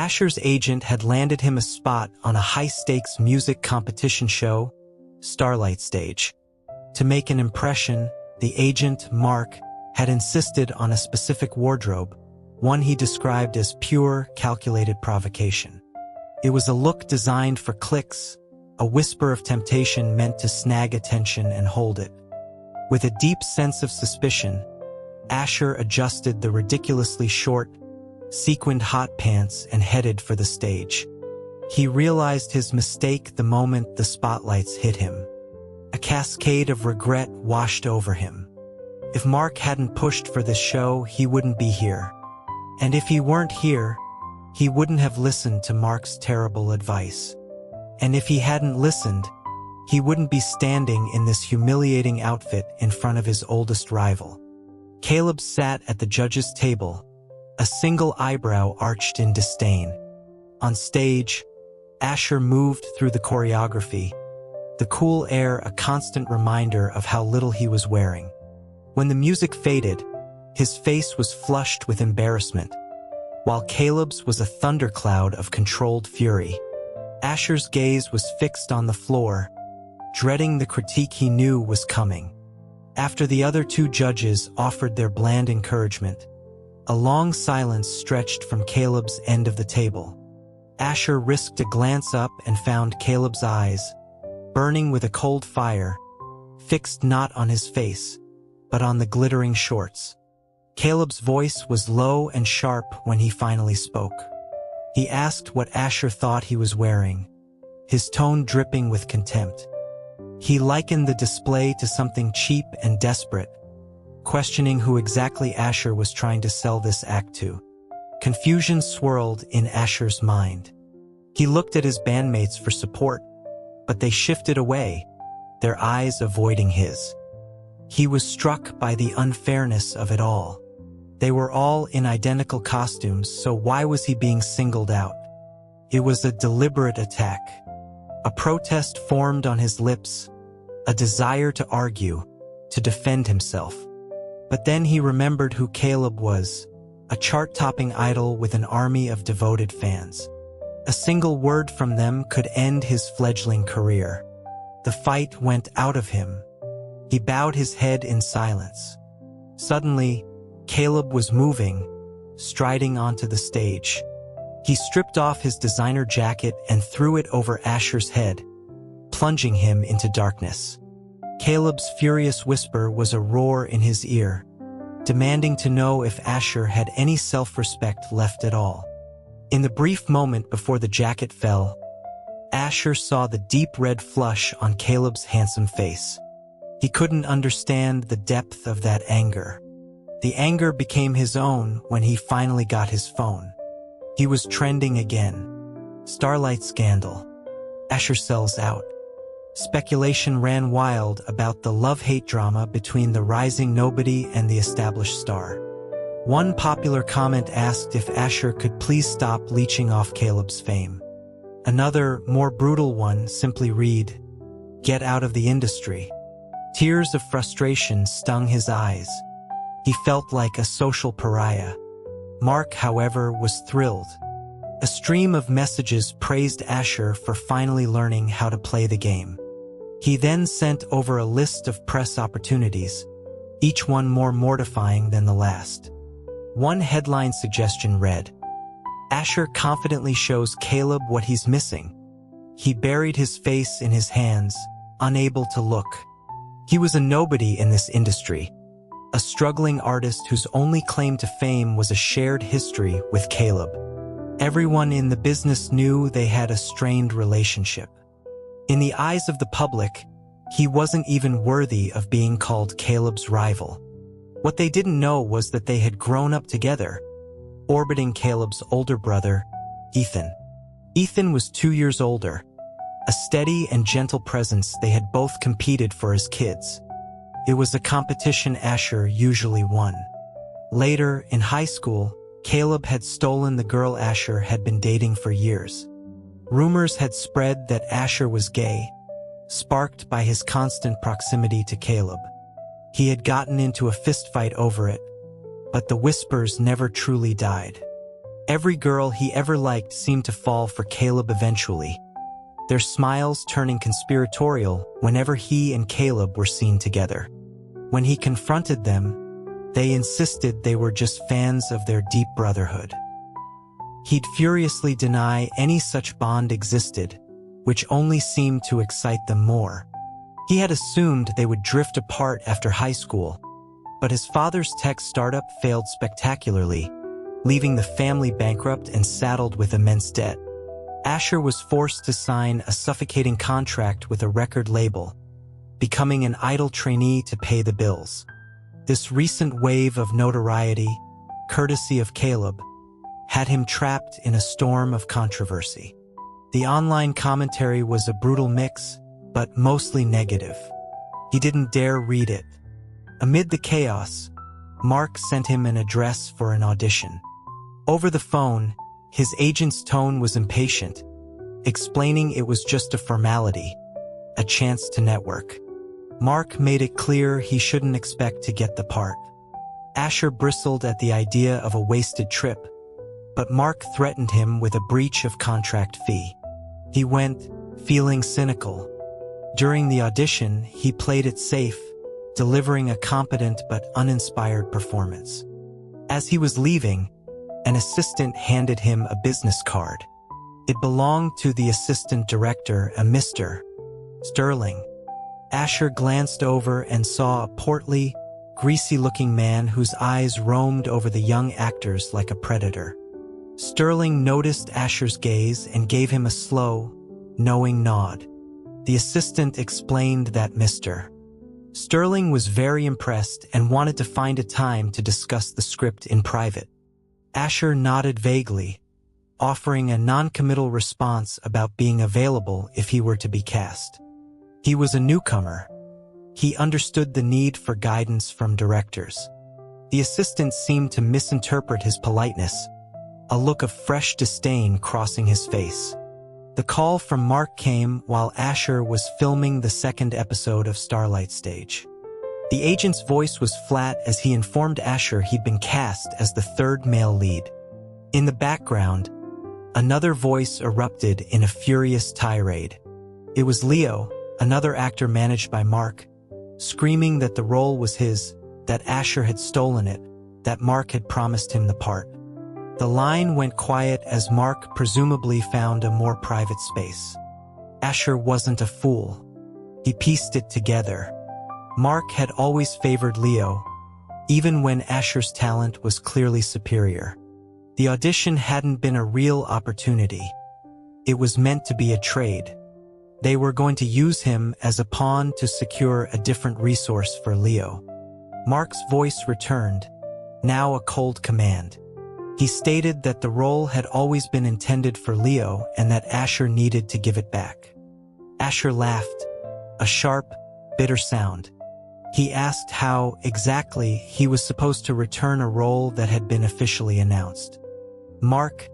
Asher's agent had landed him a spot on a high-stakes music competition show, Starlight Stage. To make an impression, the agent, Mark, had insisted on a specific wardrobe, one he described as pure, calculated provocation. It was a look designed for clicks, a whisper of temptation meant to snag attention and hold it. With a deep sense of suspicion, Asher adjusted the ridiculously short, sequined hot pants and headed for the stage. He realized his mistake the moment the spotlights hit him. A cascade of regret washed over him. If Mark hadn't pushed for this show, he wouldn't be here. And if he weren't here, he wouldn't have listened to Mark's terrible advice. And if he hadn't listened, he wouldn't be standing in this humiliating outfit in front of his oldest rival. Caleb sat at the judge's table, a single eyebrow arched in disdain. On stage, Asher moved through the choreography, the cool air a constant reminder of how little he was wearing. When the music faded, his face was flushed with embarrassment, while Caleb's was a thundercloud of controlled fury. Asher's gaze was fixed on the floor, dreading the critique he knew was coming. After the other two judges offered their bland encouragement, a long silence stretched from Caleb's end of the table. Asher risked a glance up and found Caleb's eyes, burning with a cold fire, fixed not on his face, but on the glittering shorts. Caleb's voice was low and sharp when he finally spoke. He asked what Asher thought he was wearing, his tone dripping with contempt. He likened the display to something cheap and desperate, questioning who exactly Asher was trying to sell this act to. Confusion swirled in Asher's mind. He looked at his bandmates for support, but they shifted away, their eyes avoiding his. He was struck by the unfairness of it all. They were all in identical costumes, so why was he being singled out? It was a deliberate attack. A protest formed on his lips, a desire to argue, to defend himself. But then he remembered who Caleb was, a chart-topping idol with an army of devoted fans. A single word from them could end his fledgling career. The fight went out of him. He bowed his head in silence. Suddenly, Caleb was moving, striding onto the stage. He stripped off his designer jacket and threw it over Asher's head, plunging him into darkness. Caleb's furious whisper was a roar in his ear, demanding to know if Asher had any self-respect left at all. In the brief moment before the jacket fell, Asher saw the deep red flush on Caleb's handsome face. He couldn't understand the depth of that anger. The anger became his own when he finally got his phone. He was trending again. Starlight scandal. Asher sells out. Speculation ran wild about the love-hate drama between the rising nobody and the established star. One popular comment asked if Asher could please stop leeching off Caleb's fame. Another, more brutal one simply read, "Get out of the industry." Tears of frustration stung his eyes. He felt like a social pariah. Mark, however, was thrilled. A stream of messages praised Asher for finally learning how to play the game. He then sent over a list of press opportunities, each one more mortifying than the last. One headline suggestion read, "Asher confidently shows Caleb what he's missing." He buried his face in his hands, unable to look. He was a nobody in this industry, a struggling artist whose only claim to fame was a shared history with Caleb. Everyone in the business knew they had a strained relationship. In the eyes of the public, he wasn't even worthy of being called Caleb's rival. What they didn't know was that they had grown up together, orbiting Caleb's older brother, Ethan. Ethan was 2 years older, a steady and gentle presence they had both competed for as kids. It was a competition Asher usually won. Later, in high school, Caleb had stolen the girl Asher had been dating for years. Rumors had spread that Asher was gay, sparked by his constant proximity to Caleb. He had gotten into a fistfight over it, but the whispers never truly died. Every girl he ever liked seemed to fall for Caleb eventually, their smiles turning conspiratorial whenever he and Caleb were seen together. When he confronted them, they insisted they were just fans of their deep brotherhood. He'd furiously deny any such bond existed, which only seemed to excite them more. He had assumed they would drift apart after high school, but his father's tech startup failed spectacularly, leaving the family bankrupt and saddled with immense debt. Asher was forced to sign a suffocating contract with a record label, becoming an idle trainee to pay the bills. This recent wave of notoriety, courtesy of Caleb, had him trapped in a storm of controversy. The online commentary was a brutal mix, but mostly negative. He didn't dare read it. Amid the chaos, Mark sent him an address for an audition. Over the phone, his agent's tone was impatient, explaining it was just a formality, a chance to network. Mark made it clear he shouldn't expect to get the part. Asher bristled at the idea of a wasted trip, but Mark threatened him with a breach of contract fee. He went, feeling cynical. During the audition, he played it safe, delivering a competent but uninspired performance. As he was leaving, an assistant handed him a business card. It belonged to the assistant director, a Mr. Sterling. Asher glanced over and saw a portly, greasy-looking man whose eyes roamed over the young actors like a predator. Sterling noticed Asher's gaze and gave him a slow, knowing nod. The assistant explained that Mr. Sterling was very impressed and wanted to find a time to discuss the script in private. Asher nodded vaguely, offering a non-committal response about being available if he were to be cast. He was a newcomer. He understood the need for guidance from directors. The assistant seemed to misinterpret his politeness, a look of fresh disdain crossing his face. The call from Mark came while Asher was filming the second episode of Starlight Stage. The agent's voice was flat as he informed Asher he'd been cast as the third male lead. In the background, another voice erupted in a furious tirade. It was Leo, another actor managed by Mark, screaming that the role was his, that Asher had stolen it, that Mark had promised him the part. The line went quiet as Mark presumably found a more private space. Asher wasn't a fool. He pieced it together. Mark had always favored Leo, even when Asher's talent was clearly superior. The audition hadn't been a real opportunity. It was meant to be a trade. They were going to use him as a pawn to secure a different resource for Leo. Mark's voice returned, now a cold command. He stated that the role had always been intended for Leo and that Asher needed to give it back. Asher laughed, a sharp, bitter sound. He asked how, exactly, he was supposed to return a role that had been officially announced. Mark,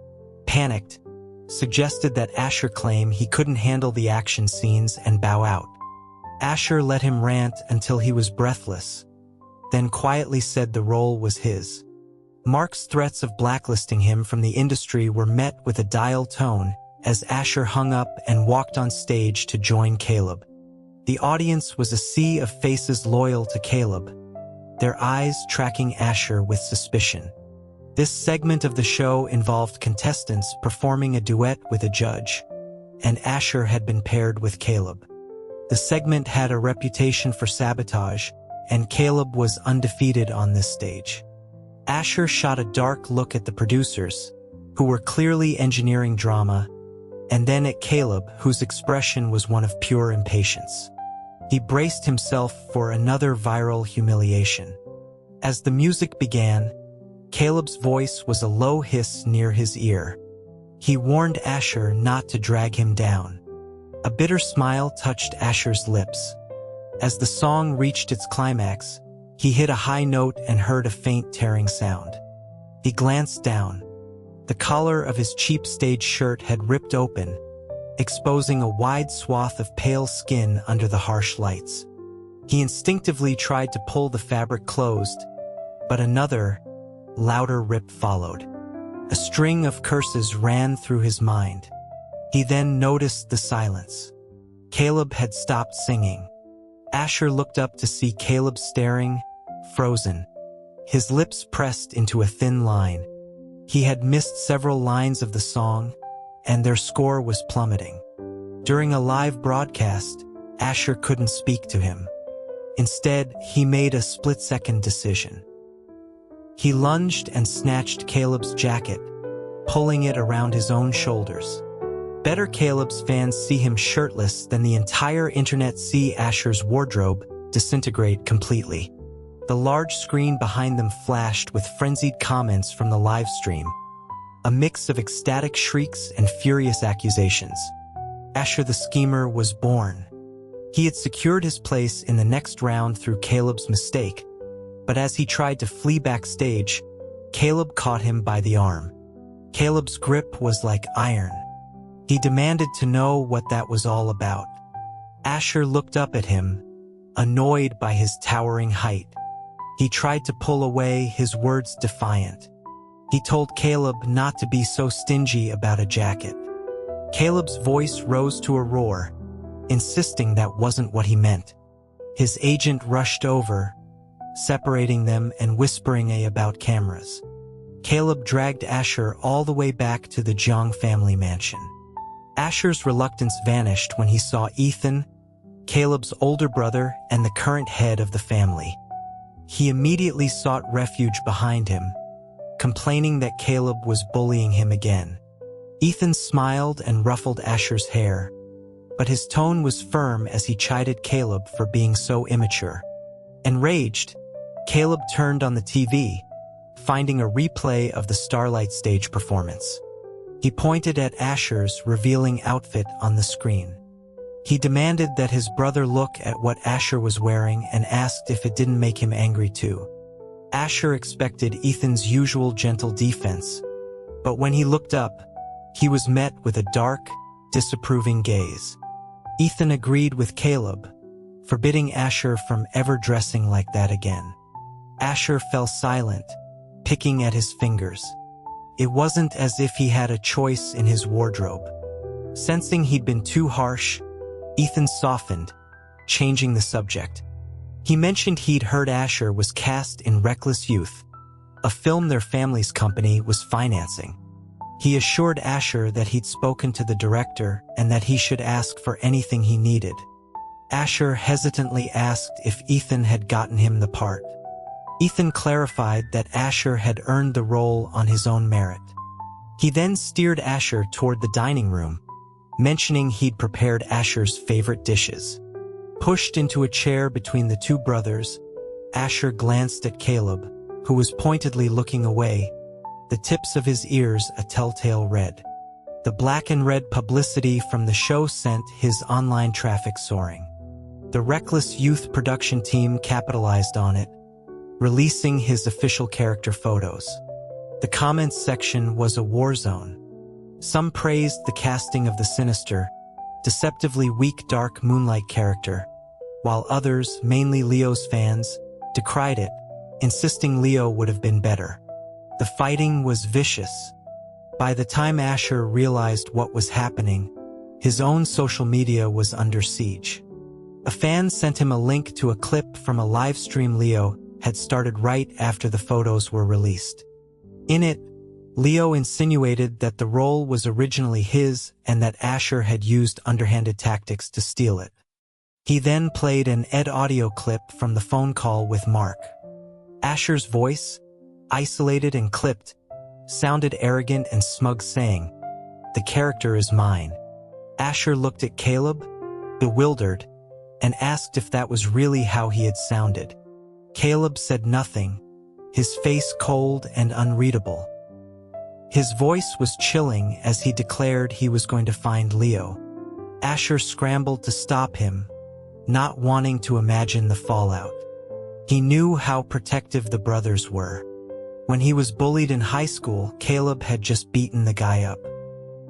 panicked, suggested that Asher claim he couldn't handle the action scenes and bow out. Asher let him rant until he was breathless, then quietly said the role was his. Mark's threats of blacklisting him from the industry were met with a dial tone as Asher hung up and walked on stage to join Caleb. The audience was a sea of faces loyal to Caleb, their eyes tracking Asher with suspicion. This segment of the show involved contestants performing a duet with a judge, and Asher had been paired with Caleb. The segment had a reputation for sabotage, and Caleb was undefeated on this stage. Asher shot a dark look at the producers, who were clearly engineering drama, and then at Caleb, whose expression was one of pure impatience. He braced himself for another viral humiliation. As the music began, Caleb's voice was a low hiss near his ear. He warned Asher not to drag him down. A bitter smile touched Asher's lips. As the song reached its climax, he hit a high note and heard a faint tearing sound. He glanced down. The collar of his cheap stage shirt had ripped open, exposing a wide swath of pale skin under the harsh lights. He instinctively tried to pull the fabric closed, but another, louder rip followed. A string of curses ran through his mind. He then noticed the silence. Caleb had stopped singing. Asher looked up to see Caleb staring, frozen. His lips pressed into a thin line. He had missed several lines of the song, and their score was plummeting. During a live broadcast, Asher couldn't speak to him. Instead, he made a split-second decision. He lunged and snatched Caleb's jacket, pulling it around his own shoulders. Better Caleb's fans see him shirtless than the entire internet see Asher's wardrobe disintegrate completely. The large screen behind them flashed with frenzied comments from the live stream, a mix of ecstatic shrieks and furious accusations. Asher the schemer was born. He had secured his place in the next round through Caleb's mistake, but as he tried to flee backstage, Caleb caught him by the arm. Caleb's grip was like iron. He demanded to know what that was all about. Asher looked up at him, annoyed by his towering height. He tried to pull away, his words defiant. He told Caleb not to be so stingy about a jacket. Caleb's voice rose to a roar, insisting that wasn't what he meant. His agent rushed over, separating them and whispering about cameras. Caleb dragged Asher all the way back to the Jiang family mansion. Asher's reluctance vanished when he saw Ethan, Caleb's older brother and the current head of the family. He immediately sought refuge behind him, complaining that Caleb was bullying him again. Ethan smiled and ruffled Asher's hair, but his tone was firm as he chided Caleb for being so immature. Enraged, Caleb turned on the TV, finding a replay of the Starlight stage performance. He pointed at Asher's revealing outfit on the screen. He demanded that his brother look at what Asher was wearing and asked if it didn't make him angry too. Asher expected Ethan's usual gentle defense, but when he looked up, he was met with a dark, disapproving gaze. Ethan agreed with Caleb, forbidding Asher from ever dressing like that again. Asher fell silent, picking at his fingers. It wasn't as if he had a choice in his wardrobe. Sensing he'd been too harsh, Ethan softened, changing the subject. He mentioned he'd heard Asher was cast in Reckless Youth, a film their family's company was financing. He assured Asher that he'd spoken to the director and that he should ask for anything he needed. Asher hesitantly asked if Ethan had gotten him the part. Ethan clarified that Asher had earned the role on his own merit. He then steered Asher toward the dining room, mentioning he'd prepared Asher's favorite dishes. Pushed into a chair between the two brothers, Asher glanced at Caleb, who was pointedly looking away, the tips of his ears a telltale red. The black and red publicity from the show sent his online traffic soaring. The Reckless Youth production team capitalized on it, releasing his official character photos. The comments section was a war zone. Some praised the casting of the sinister, deceptively weak dark moonlight character, while others, mainly Leo's fans, decried it, insisting Leo would have been better. The fighting was vicious. By the time Asher realized what was happening, his own social media was under siege. A fan sent him a link to a clip from a live stream Leo had started right after the photos were released. In it, Leo insinuated that the role was originally his and that Asher had used underhanded tactics to steal it. He then played an audio clip from the phone call with Mark. Asher's voice, isolated and clipped, sounded arrogant and smug, saying, "The character is mine." Asher looked at Caleb, bewildered, and asked if that was really how he had sounded. Caleb said nothing, his face cold and unreadable. His voice was chilling as he declared he was going to find Leo. Asher scrambled to stop him, not wanting to imagine the fallout. He knew how protective the brothers were. When he was bullied in high school, Caleb had just beaten the guy up.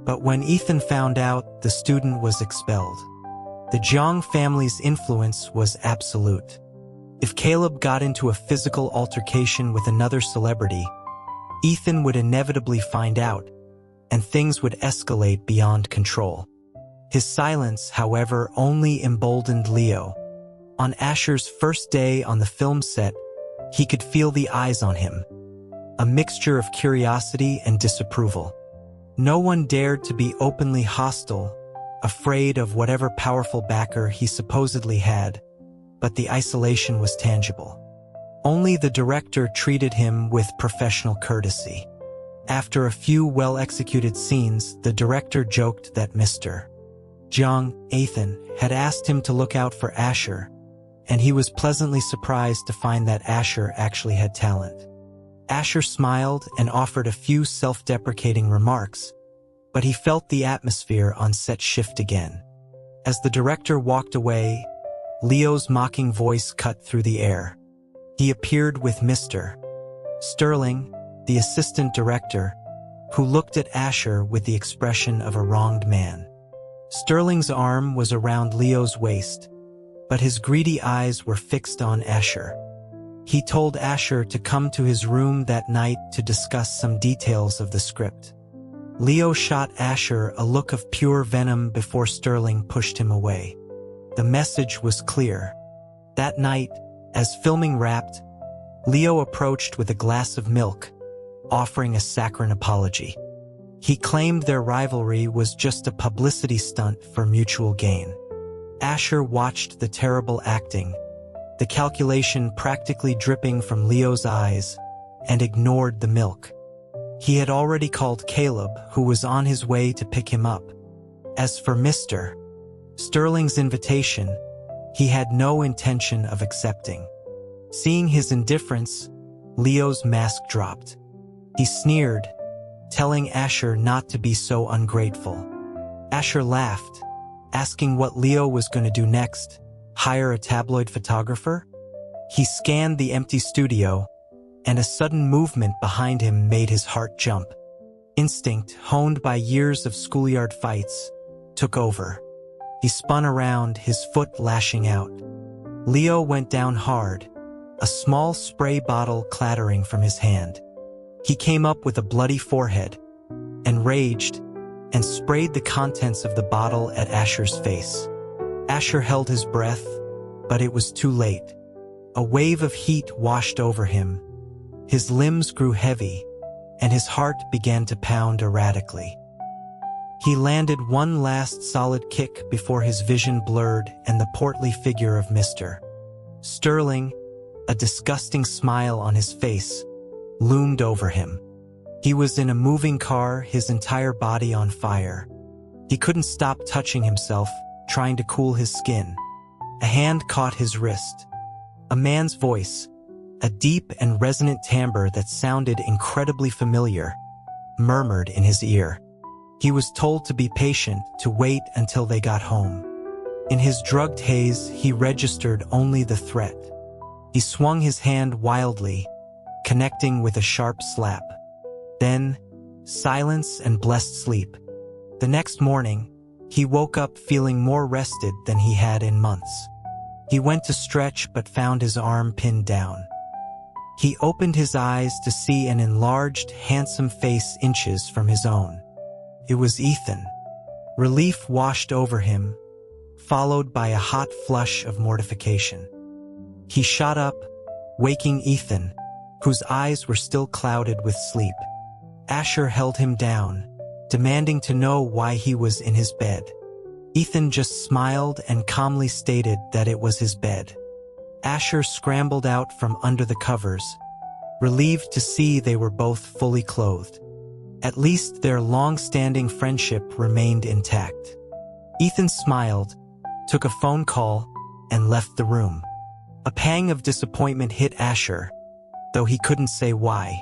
But when Ethan found out, the student was expelled. The Jiang family's influence was absolute. If Caleb got into a physical altercation with another celebrity, Ethan would inevitably find out, and things would escalate beyond control. His silence, however, only emboldened Leo. On Asher's first day on the film set, he could feel the eyes on him, a mixture of curiosity and disapproval. No one dared to be openly hostile, afraid of whatever powerful backer he supposedly had, but the isolation was tangible. Only the director treated him with professional courtesy. After a few well-executed scenes, the director joked that Mr. Jung, Ethan, had asked him to look out for Asher, and he was pleasantly surprised to find that Asher actually had talent. Asher smiled and offered a few self-deprecating remarks, but he felt the atmosphere on set shift again. As the director walked away, Leo's mocking voice cut through the air. He appeared with Mr. Sterling, the assistant director, who looked at Asher with the expression of a wronged man. Sterling's arm was around Leo's waist, but his greedy eyes were fixed on Asher. He told Asher to come to his room that night to discuss some details of the script. Leo shot Asher a look of pure venom before Sterling pushed him away. The message was clear. That night, as filming wrapped, Leo approached with a glass of milk, offering a saccharine apology. He claimed their rivalry was just a publicity stunt for mutual gain. Asher watched the terrible acting, the calculation practically dripping from Leo's eyes, and ignored the milk. He had already called Caleb, who was on his way to pick him up. As for Mr. Sterling's invitation, he had no intention of accepting. Seeing his indifference, Leo's mask dropped. He sneered, telling Asher not to be so ungrateful. Asher laughed, asking what Leo was going to do next. Hire a tabloid photographer? He scanned the empty studio, and a sudden movement behind him made his heart jump. Instinct, honed by years of schoolyard fights, took over. He spun around, his foot lashing out. Leo went down hard, a small spray bottle clattering from his hand. He came up with a bloody forehead, enraged, and sprayed the contents of the bottle at Asher's face. Asher held his breath, but it was too late. A wave of heat washed over him. His limbs grew heavy, and his heart began to pound erratically. He landed one last solid kick before his vision blurred and the portly figure of Mr. Sterling, a disgusting smile on his face, loomed over him. He was in a moving car, his entire body on fire. He couldn't stop touching himself, trying to cool his skin. A hand caught his wrist. A man's voice, a deep and resonant timbre that sounded incredibly familiar, murmured in his ear. He was told to be patient, to wait until they got home. In his drugged haze, he registered only the threat. He swung his hand wildly, connecting with a sharp slap. Then, silence and blessed sleep. The next morning, he woke up feeling more rested than he had in months. He went to stretch but found his arm pinned down. He opened his eyes to see an enlarged, handsome face inches from his own. It was Ethan. Relief washed over him, followed by a hot flush of mortification. He shot up, waking Ethan, whose eyes were still clouded with sleep. Asher held him down, demanding to know why he was in his bed. Ethan just smiled and calmly stated that it was his bed. Asher scrambled out from under the covers, relieved to see they were both fully clothed. At least their long-standing friendship remained intact. Ethan smiled, took a phone call, and left the room. A pang of disappointment hit Asher, though he couldn't say why.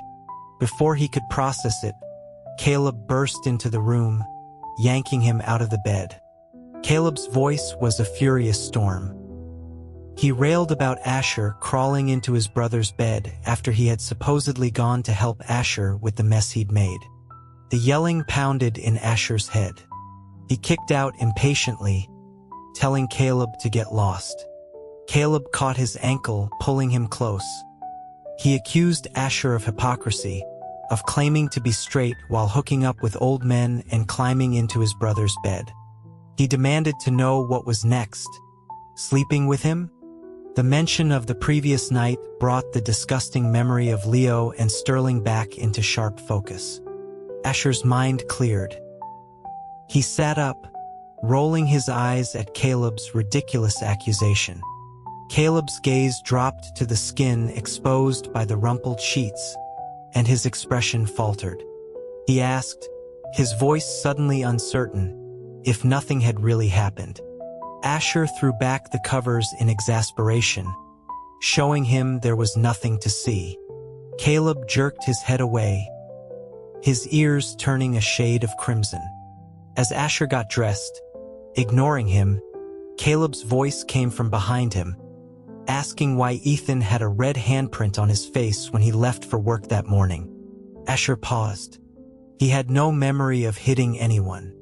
Before he could process it, Caleb burst into the room, yanking him out of the bed. Caleb's voice was a furious storm. He railed about Asher crawling into his brother's bed after he had supposedly gone to help Asher with the mess he'd made. The yelling pounded in Asher's head. He kicked out impatiently, telling Caleb to get lost. Caleb caught his ankle, pulling him close. He accused Asher of hypocrisy, of claiming to be straight while hooking up with old men and climbing into his brother's bed. He demanded to know what was next. Sleeping with him? The mention of the previous night brought the disgusting memory of Leo and Sterling back into sharp focus. Asher's mind cleared. He sat up, rolling his eyes at Caleb's ridiculous accusation. Caleb's gaze dropped to the skin exposed by the rumpled sheets, and his expression faltered. He asked, his voice suddenly uncertain, if nothing had really happened. Asher threw back the covers in exasperation, showing him there was nothing to see. Caleb jerked his head away, his ears turning a shade of crimson. As Asher got dressed, ignoring him, Caleb's voice came from behind him, asking why Ethan had a red handprint on his face when he left for work that morning. Asher paused. He had no memory of hitting anyone.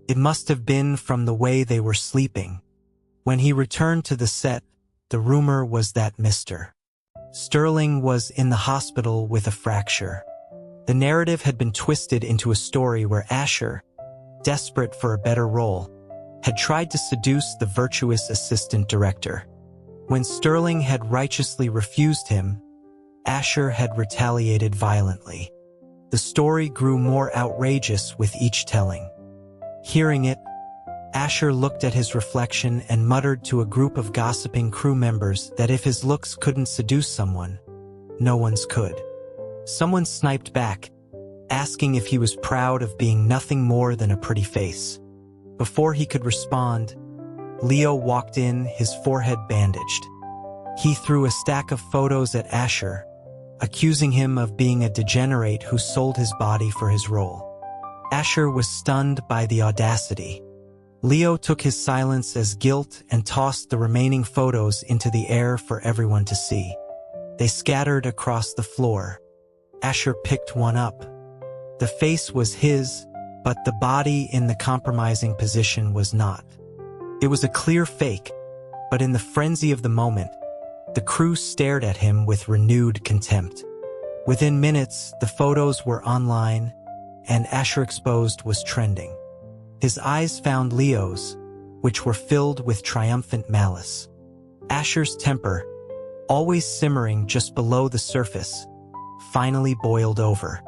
It must have been from the way they were sleeping. When he returned to the set, the rumor was that Mr. Sterling was in the hospital with a fracture. The narrative had been twisted into a story where Asher, desperate for a better role, had tried to seduce the virtuous assistant director. When Sterling had righteously refused him, Asher had retaliated violently. The story grew more outrageous with each telling. Hearing it, Asher looked at his reflection and muttered to a group of gossiping crew members that if his looks couldn't seduce someone, no one's could. Someone sniped back, asking if he was proud of being nothing more than a pretty face. Before he could respond, Leo walked in, his forehead bandaged. He threw a stack of photos at Asher, accusing him of being a degenerate who sold his body for his role. Asher was stunned by the audacity. Leo took his silence as guilt and tossed the remaining photos into the air for everyone to see. They scattered across the floor. Asher picked one up. The face was his, but the body in the compromising position was not. It was a clear fake, but in the frenzy of the moment, the crew stared at him with renewed contempt. Within minutes, the photos were online, and Asher Exposed was trending. His eyes found Leo's, which were filled with triumphant malice. Asher's temper, always simmering just below the surface, finally boiled over.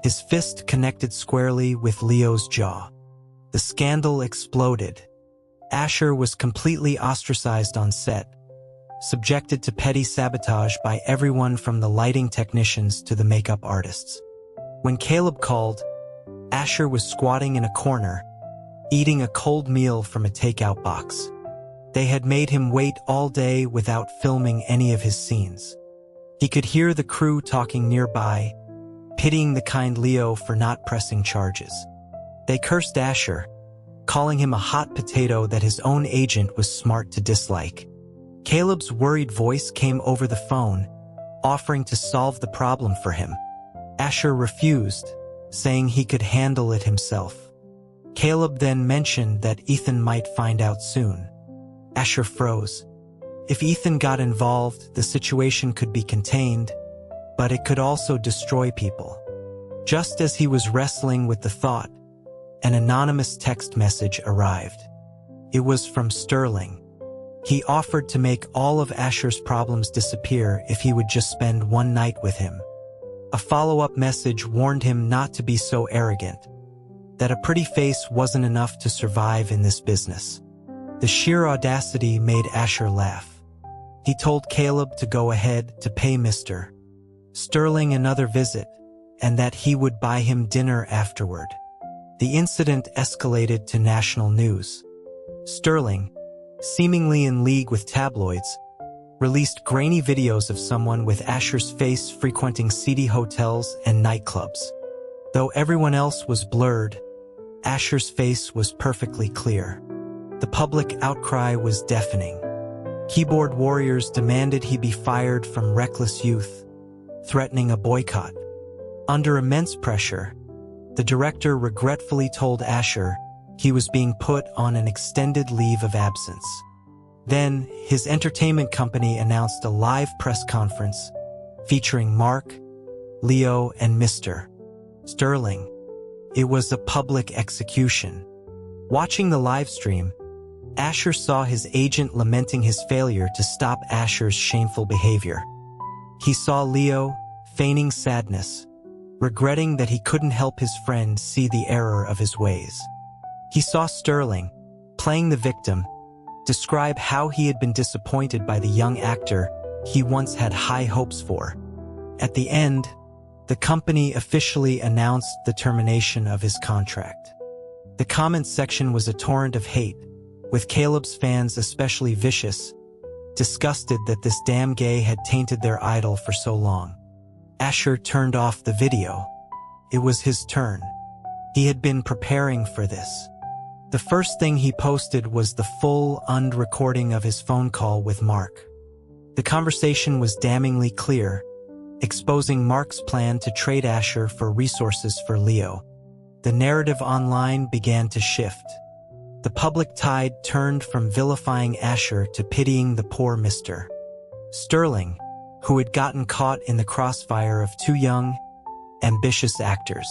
His fist connected squarely with Leo's jaw. The scandal exploded. Asher was completely ostracized on set, subjected to petty sabotage by everyone from the lighting technicians to the makeup artists. When Caleb called, Asher was squatting in a corner, eating a cold meal from a takeout box. They had made him wait all day without filming any of his scenes. He could hear the crew talking nearby, pitying the kind Leo for not pressing charges. They cursed Asher, calling him a hot potato that his own agent was smart to dislike. Caleb's worried voice came over the phone, offering to solve the problem for him. Asher refused, saying he could handle it himself. Caleb then mentioned that Ethan might find out soon. Asher froze. If Ethan got involved, the situation could be contained, but it could also destroy people. Just as he was wrestling with the thought, an anonymous text message arrived. It was from Sterling. He offered to make all of Asher's problems disappear if he would just spend one night with him. A follow-up message warned him not to be so arrogant, that a pretty face wasn't enough to survive in this business. The sheer audacity made Asher laugh. He told Caleb to go ahead to pay Mr. Sterling another visit, and that he would buy him dinner afterward. The incident escalated to national news. Sterling, seemingly in league with tabloids, released grainy videos of someone with Asher's face frequenting seedy hotels and nightclubs. Though everyone else was blurred, Asher's face was perfectly clear. The public outcry was deafening. Keyboard warriors demanded he be fired from Reckless Youth, threatening a boycott. Under immense pressure, the director regretfully told Asher he was being put on an extended leave of absence. Then, his entertainment company announced a live press conference featuring Mark, Leo and Mr. Sterling. It was a public execution. Watching the live stream, Asher saw his agent lamenting his failure to stop Asher's shameful behavior. He saw Leo feigning sadness, regretting that he couldn't help his friend see the error of his ways. He saw Sterling, playing the victim, describe how he had been disappointed by the young actor he once had high hopes for. At the end, the company officially announced the termination of his contract. The comments section was a torrent of hate, with Caleb's fans especially vicious, disgusted that this damn gay had tainted their idol for so long. Asher turned off the video. It was his turn. He had been preparing for this. The first thing he posted was the full, recording of his phone call with Mark. The conversation was damningly clear, exposing Mark's plan to trade Asher for resources for Leo. The narrative online began to shift. The public tide turned from vilifying Asher to pitying the poor Mr. Sterling, who had gotten caught in the crossfire of two young, ambitious actors.